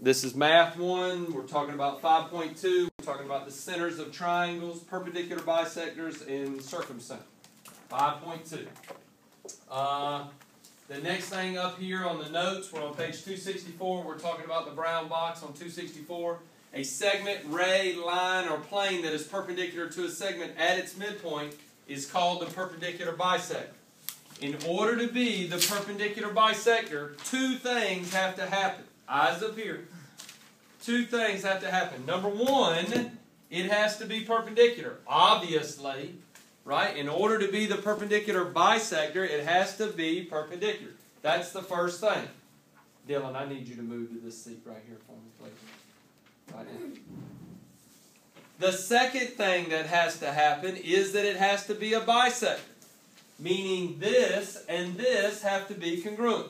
This is Math 1. We're talking about 5.2. We're talking about the centers of triangles, perpendicular bisectors, and circumcenter. 5.2. The next thing up here on the notes, we're on page 264. We're talking about the brown box on 264. A segment, ray, line, or plane that is perpendicular to a segment at its midpoint is called the perpendicular bisector. In order to be the perpendicular bisector, two things have to happen. Eyes up here. Two things have to happen. Number one, it has to be perpendicular. Obviously, right? In order to be the perpendicular bisector, it has to be perpendicular. That's the first thing. Dylan, I need you to move to this seat right here for me, please. Right now. The second thing that has to happen is that it has to be a bisector. Meaning this and this have to be congruent.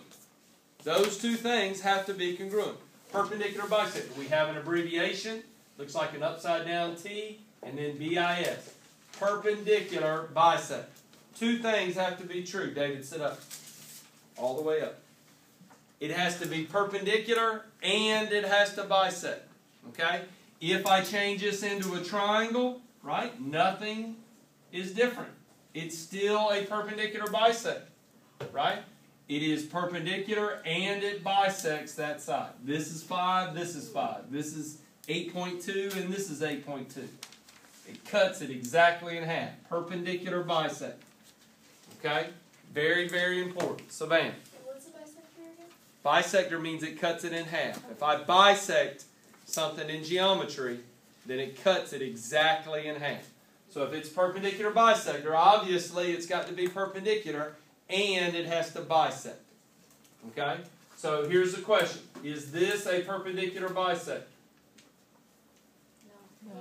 Those two things have to be congruent. Perpendicular bisector. We have an abbreviation. Looks like an upside down T. And then BIS. Perpendicular bisector. Two things have to be true. David, sit up. All the way up. It has to be perpendicular and it has to bisect. Okay? If I change this into a triangle, right, nothing is different. It's still a perpendicular bisector, right? It is perpendicular and it bisects that side. This is 5, this is 5. This is 8.2 and this is 8.2. It cuts it exactly in half. Perpendicular bisector. Okay? Very, very important. Savannah. What's a bisector again? Bisector means it cuts it in half. If I bisect something in geometry, then it cuts it exactly in half. So if it's perpendicular bisector, obviously it's got to be perpendicular and it has to bisect. Okay? So here's the question. Is this a perpendicular bisector? No.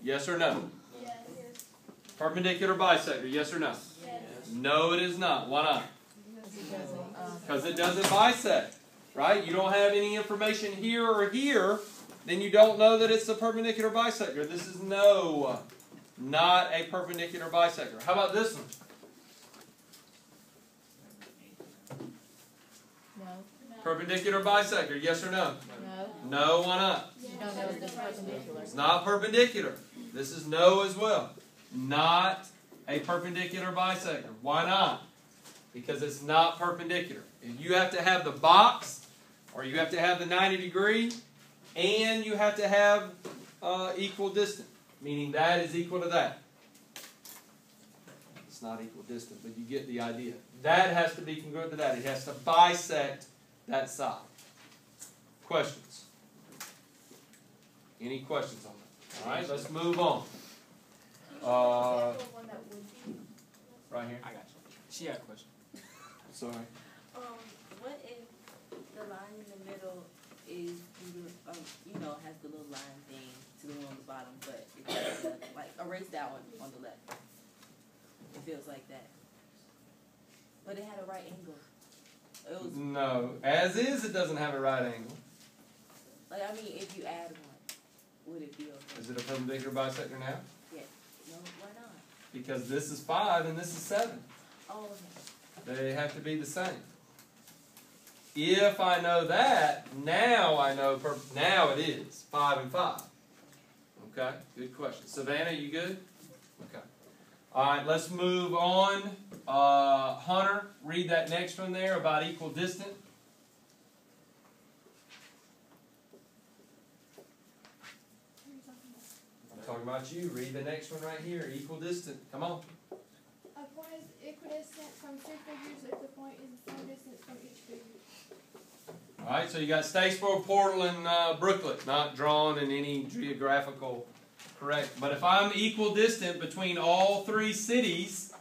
Yes or no? Yes. Perpendicular bisector, yes or no? Yes. No, it is not. Why not? Because it doesn't bisect. Right? You don't have any information here or here, then you don't know that it's a perpendicular bisector. This is not a perpendicular bisector. How about this one? No. Perpendicular bisector, yes or no? No. No, why not? You don't know if it's perpendicular. It's not perpendicular. This is no as well. Not a perpendicular bisector. Why not? Because it's not perpendicular. If you have to have the box, or you have to have the 90 degree, and you have to have equal distance. Meaning that is equal to that. It's not equal distance, but you get the idea. That has to be congruent to that. It has to bisect that side. Questions? Any questions on that? All right, let's move on. Right here. I got you. She had a question. Sorry. What if the line in the middle is, has the little line thing to the one on the bottom, but it has like erase that one on the left. It feels like that. But it had a right angle. It was No. As is, it doesn't have a right angle. like, I mean, if you add one, would it be okay? Is it a perpendicular bisector now? Yeah. No, why not? Because this is 5 and this is 7. Oh, okay. They have to be the same. If I know that, now I know, now it is 5 and 5. Okay, good question. Savannah, you good? Okay. All right, let's move on. Hunter, read that next one there about equal distance. I'm talking about you. Read the next one right here, equal distance. Come on. A point is equidistant from two figures if the point is the same distance from each figure. All right, so you got Statesboro, Portal, and Brooklet, not drawn in any geographical correct. But if I'm equal distant between all three cities,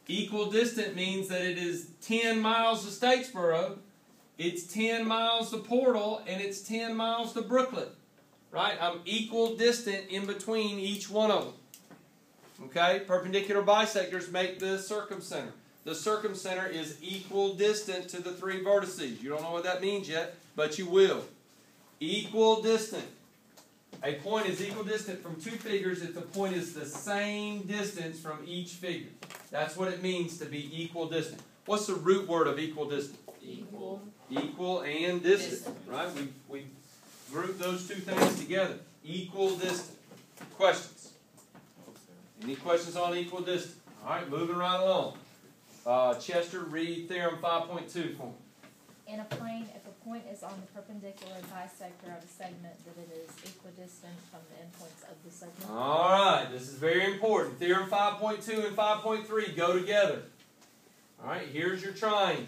equal distant means that it is 10 miles to Statesboro, it's 10 miles to Portal, and it's 10 miles to Brooklet. Right? I'm equal distant in between each one of them. Okay? Perpendicular bisectors make the circumcenter. The circumcenter is equal distant to the three vertices. You don't know what that means yet, but you will. Equal distant. A point is equal distant from two figures if the point is the same distance from each figure. That's what it means to be equal distant. What's the root word of equal distant? Equal. Equal and distant. Right? We Group those two things together. Equidistant. Questions? Any questions on equidistant? All right, moving right along. Chester, read theorem 5.2 for me. In a plane, if a point is on the perpendicular bisector of a segment, then it is equidistant from the endpoints of the segment. All right, this is very important. Theorem 5.2 and 5.3 go together. All right, here's your triangle.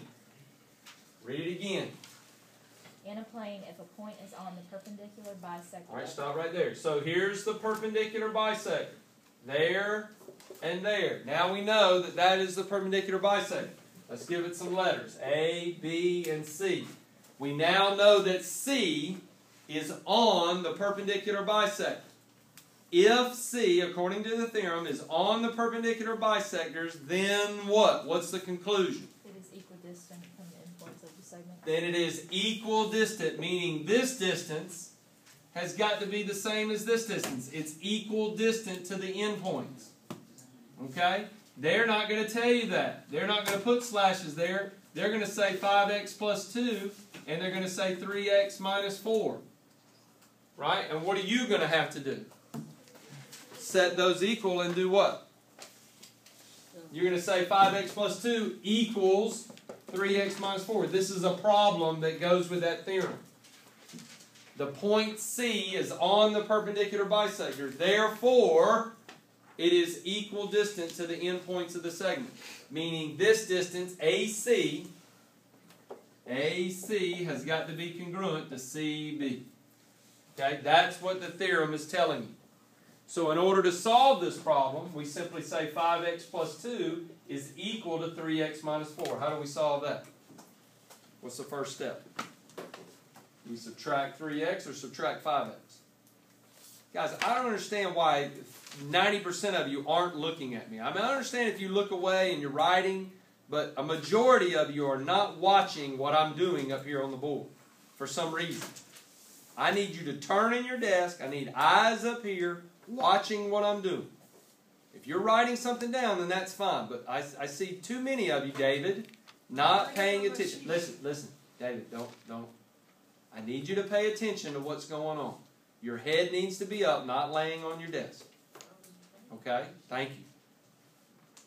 Read it again. In a plane, if a point is on the perpendicular bisector. All right, stop right there. So here's the perpendicular bisector. There and there. Now we know that that is the perpendicular bisector. Let's give it some letters. A, B, and C. We now know that C is on the perpendicular bisector. If C, according to the theorem, is on the perpendicular bisectors, then what? What's the conclusion? It is equidistant from the endpoints of the segment. Then it is equidistant, meaning this distance has got to be the same as this distance. It's equidistant to the endpoints. Okay? They're not going to tell you that. They're not going to put slashes there. They're going to say 5x plus 2, and they're going to say 3x minus 4. Right? And what are you going to have to do? Set those equal and do what? You're going to say 5x plus 2 equals 3x minus 4. This is a problem that goes with that theorem. The point C is on the perpendicular bisector. Therefore, it is equidistant to the endpoints of the segment. Meaning this distance, AC has got to be congruent to CB. Okay, that's what the theorem is telling you. So in order to solve this problem, we simply say 5x plus 2 is equal to 3x minus 4. How do we solve that? What's the first step? We subtract 3x or subtract 5x? Guys, I don't understand why 90% of you aren't looking at me. I mean, I understand if you look away and you're writing, but a majority of you are not watching what I'm doing up here on the board for some reason. I need you to turn in your desk. I need eyes up here watching what I'm doing. If you're writing something down, then that's fine. But I see too many of you, David, not paying attention. Listen, David, don't. I need you to pay attention to what's going on. Your head needs to be up, not laying on your desk. Okay? Thank you.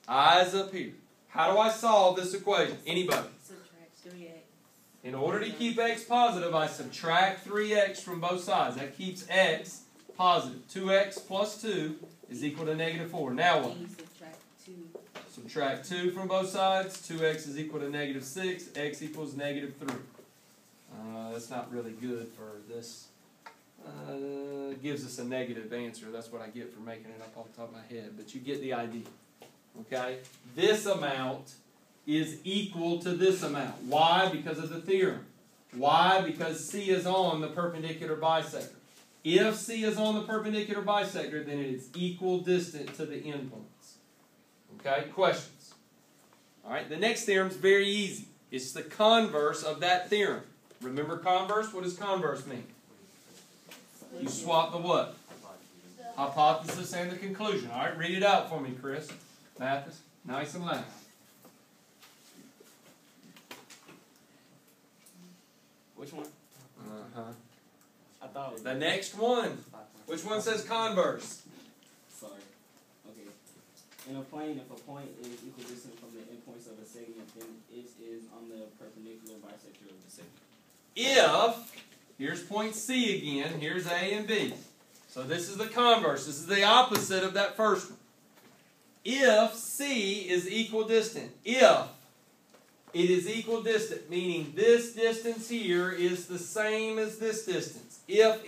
Eyes up here. How do I solve this equation? Anybody? Subtract 3x. In order to keep x positive, I subtract 3x from both sides. That keeps x positive. 2x plus 2 is equal to negative 4. Now what? And you subtract 2. Subtract 2 from both sides. 2x is equal to negative 6. X equals negative 3. That's not really good for this. Gives us a negative answer. That's what I get for making it up off the top of my head. But you get the idea. Okay? This amount is equal to this amount. Why? Because of the theorem. Why? Because C is on the perpendicular bisector. If C is on the perpendicular bisector, then it is equidistant to the endpoints. Okay? Questions? All right, the next theorem is very easy. It's the converse of that theorem. Remember converse? What does converse mean? You swap the what? Hypothesis and the conclusion. All right, read it out for me, Chris. Mathis, nice and loud. Which one? I thought The next one. Which one says converse? Sorry. Okay. In a plane, if a point is equidistant from the endpoints of a segment, then it is on the perpendicular bisector of the segment. If, here's point C again, here's A and B. So this is the converse. This is the opposite of that first one. If C is equidistant, if it is equidistant, meaning this distance here is the same as this distance. If.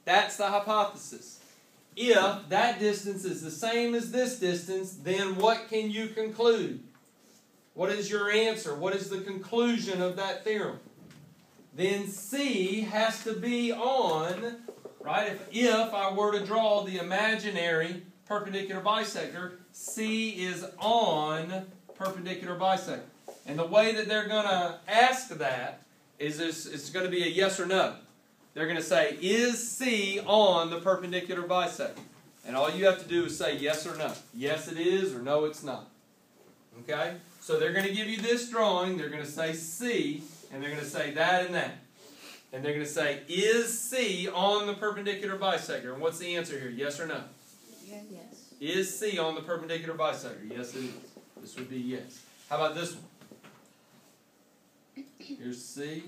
That's the hypothesis. If that distance is the same as this distance, then what can you conclude? What is your answer? What is the conclusion of that theorem? Then C has to be on, right? If I were to draw the imaginary perpendicular bisector, C is on perpendicular bisector. And the way that they're going to ask that is it's going to be a yes or no. They're going to say, is C on the perpendicular bisector? And all you have to do is say yes or no. Yes it is, or no it's not. Okay? So they're going to give you this drawing. They're going to say C, and they're going to say that and that. And they're going to say, is C on the perpendicular bisector? And what's the answer here? Yes or no? Yes. Is C on the perpendicular bisector? Yes, it is. This would be yes. How about this one? Here's C.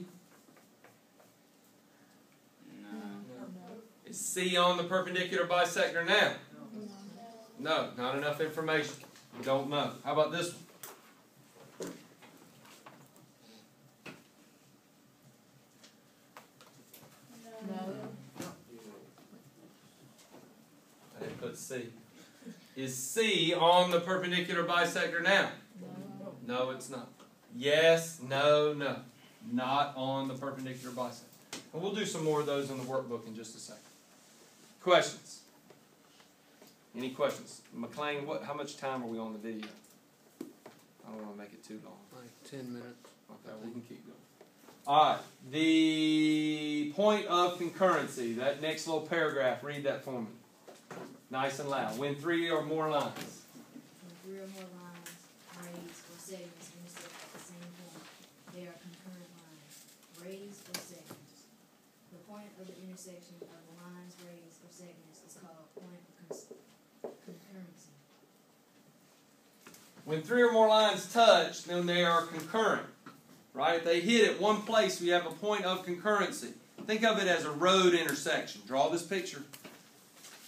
No. Is C on the perpendicular bisector now? No, not enough information. We don't know. How about this one? No. I didn't put C. Is C on the perpendicular bisector now? No. No, it's not. Yes, no, no. Not on the perpendicular bisector. And we'll do some more of those in the workbook in just a second. Questions? Any questions? McLean, how much time are we on the video? I don't want to make it too long. Like 10 minutes. Okay, we can keep going. Alright, the point of concurrency, that next little paragraph, read that for me. Nice and loud. When 3 or more lines. When 3 or more lines, rays, or segments intersect at the same point, they are concurrent lines. Rays or segments. The point of the intersection of the lines, rays, or segments is called point of concurrency. When 3 or more lines touch, then they are concurrent. Right? If they hit at one place, we have a point of concurrency. Think of it as a road intersection. Draw this picture.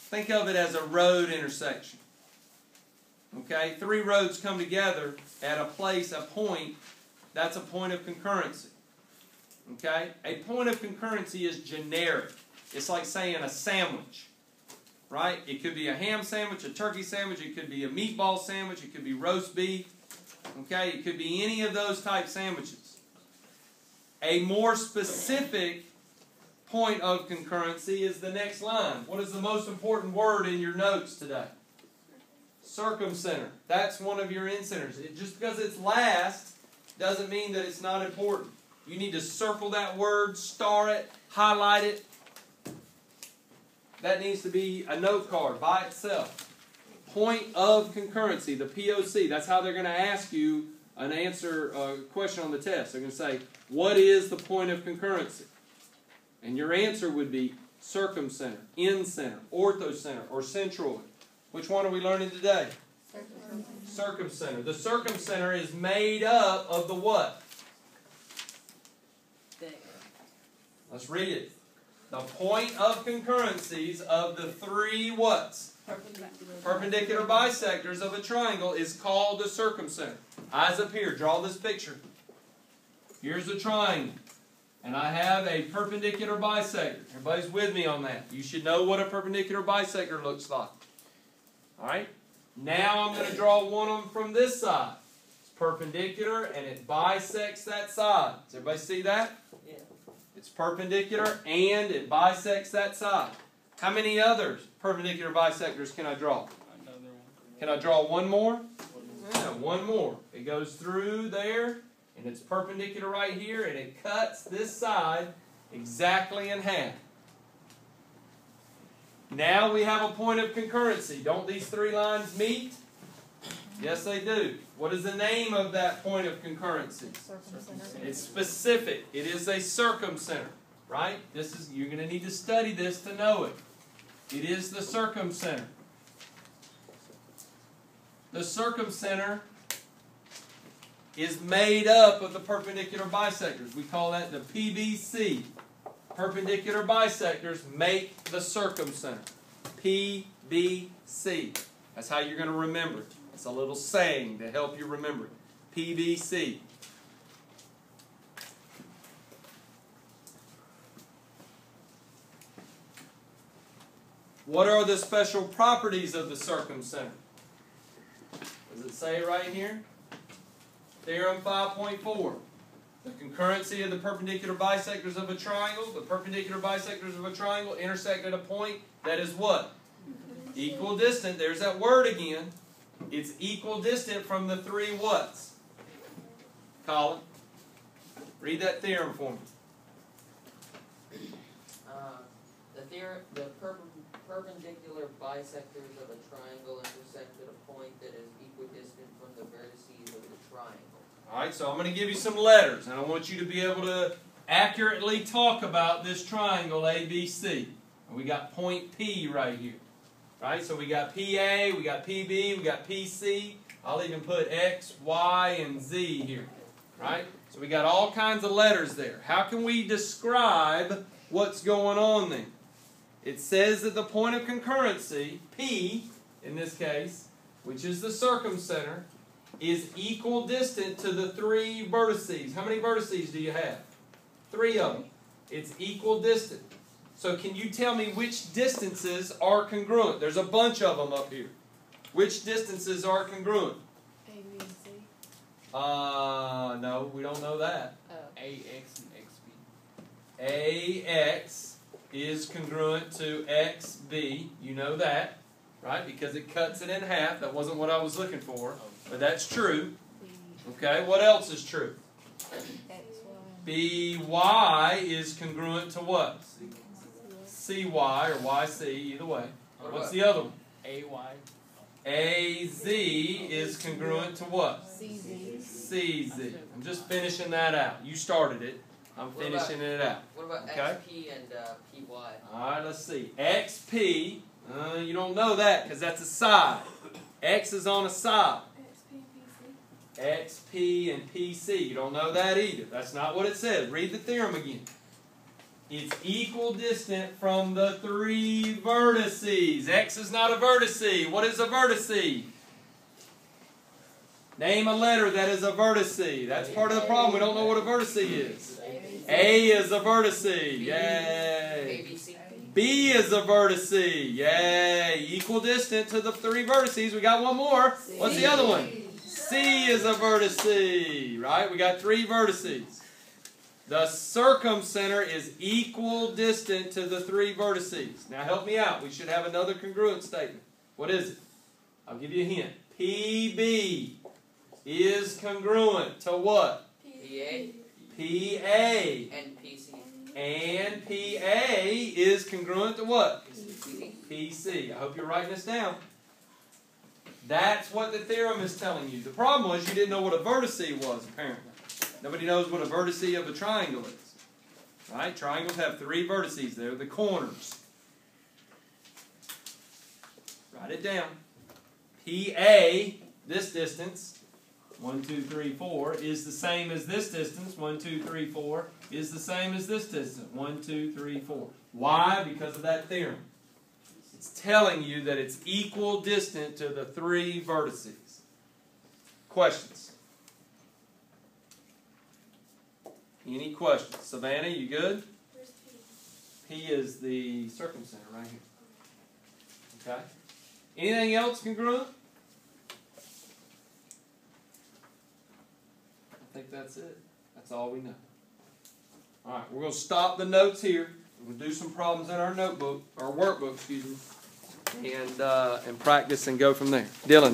Think of it as a road intersection. Okay? 3 roads come together at a place, a point. That's a point of concurrency. Okay? A point of concurrency is generic. It's like saying a sandwich. Right? It could be a ham sandwich, a turkey sandwich, it could be a meatball sandwich, it could be roast beef. Okay? It could be any of those type sandwiches. A more specific point of concurrency is the next line. What is the most important word in your notes today? Circumcenter. That's one of your incenters. Just because it's last doesn't mean that it's not important. You need to circle that word, star it, highlight it. That needs to be a note card by itself. Point of concurrency, the POC. That's how they're going to ask you an answer question on the test. They're going to say, what is the point of concurrency? And your answer would be circumcenter, in-center, orthocenter, or centroid. Which one are we learning today? Circumcenter. The circumcenter is made up of the what? Let's read it. The point of concurrencies of the 3 whats? Perpendicular bisectors of a triangle is called the circumcenter. Eyes up here. Draw this picture. Here's a triangle. And I have a perpendicular bisector. Everybody's with me on that. You should know what a perpendicular bisector looks like. Alright? Now I'm going to draw one of them from this side. It's perpendicular and it bisects that side. Does everybody see that? Yeah. It's perpendicular and it bisects that side. How many other perpendicular bisectors can I draw? Another one. Can I draw one more? Yeah, one more. It goes through there, and it's perpendicular right here, and it cuts this side exactly in half. Now we have a point of concurrency. Don't these 3 lines meet? Yes, they do. What is the name of that point of concurrency? Circumcenter. It's specific. It is a circumcenter. Right? You're going to need to study this to know it. It is the circumcenter. The circumcenter is made up of the perpendicular bisectors. We call that the PBC. Perpendicular bisectors make the circumcenter. PBC. That's how you're going to remember it. It's a little saying to help you remember it. PBC. What are the special properties of the circumcenter? Does it say right here? Theorem 5.4. The concurrency of the perpendicular bisectors of a triangle. The perpendicular bisectors of a triangle intersect at a point that is what? Equidistant. There's that word again. It's equidistant from the 3 whats? Colin, read that theorem for me. The perpendicular bisectors of a triangle intersect at a point that is equidistant from the vertices of the triangle. Alright, so I'm going to give you some letters, and I want you to be able to accurately talk about this triangle ABC. And we got point P right here. Right? So we got PA, we got PB, we got PC. I'll even put X, Y, and Z here. Right? So we got all kinds of letters there. How can we describe what's going on then? It says that the point of concurrency, P in this case, which is the circumcenter, is equidistant to the 3 vertices. How many vertices do you have? 3 of them. It's equidistant. So can you tell me which distances are congruent? There's a bunch of them up here. Which distances are congruent? A, B, and C. No, we don't know that. AX and XB. AX is congruent to XB. You know that, right? Because it cuts it in half. That wasn't what I was looking for, but that's true. Okay, what else is true? BY is congruent to what? CY or YC, either way. What's the other one? AY. AZ is congruent to what? CZ. CZ. I'm just finishing that out. You started it. I'm finishing it out. What about Okay. XP and PY? Alright, let's see. XP, you don't know that because that's a side. X is on a side. XP and PC. XP and PC. You don't know that either. That's not what it says. Read the theorem again. It's equidistant from the 3 vertices. X is not a vertice. What is a vertice? Name a letter that is a vertice. That's part of the problem. We don't know what a vertice is. A is a vertice. Yay. ABC? B is a vertice. Yay. Equidistant to the 3 vertices. We got one more. What's the other one? C is a vertice. Right? We got 3 vertices. The circumcenter is equidistant to the 3 vertices. Now help me out. We should have another congruent statement. What is it? I'll give you a hint. PB is congruent to what? PA PA. and PC. And PA is congruent to what? PC. PC. I hope you're writing this down. That's what the theorem is telling you. The problem was you didn't know what a vertice was, apparently. Nobody knows what a vertice of a triangle is. Right? Triangles have 3 vertices. They're the corners. Write it down. PA, this distance, 1, 2, 3, 4, is the same as this distance. 1, 2, 3, 4 is the same as this distance. 1, 2, 3, 4. Why? Because of that theorem. It's telling you that it's equidistant to the 3 vertices. Questions? Any questions? Savannah, you good? Where's P? P is the circumcenter right here. Okay? Anything else congruent? I think that's it. That's all we know. All right, we're going to stop the notes here. We'll do some problems in our notebook, or workbook, excuse me, and practice and go from there. Dylan.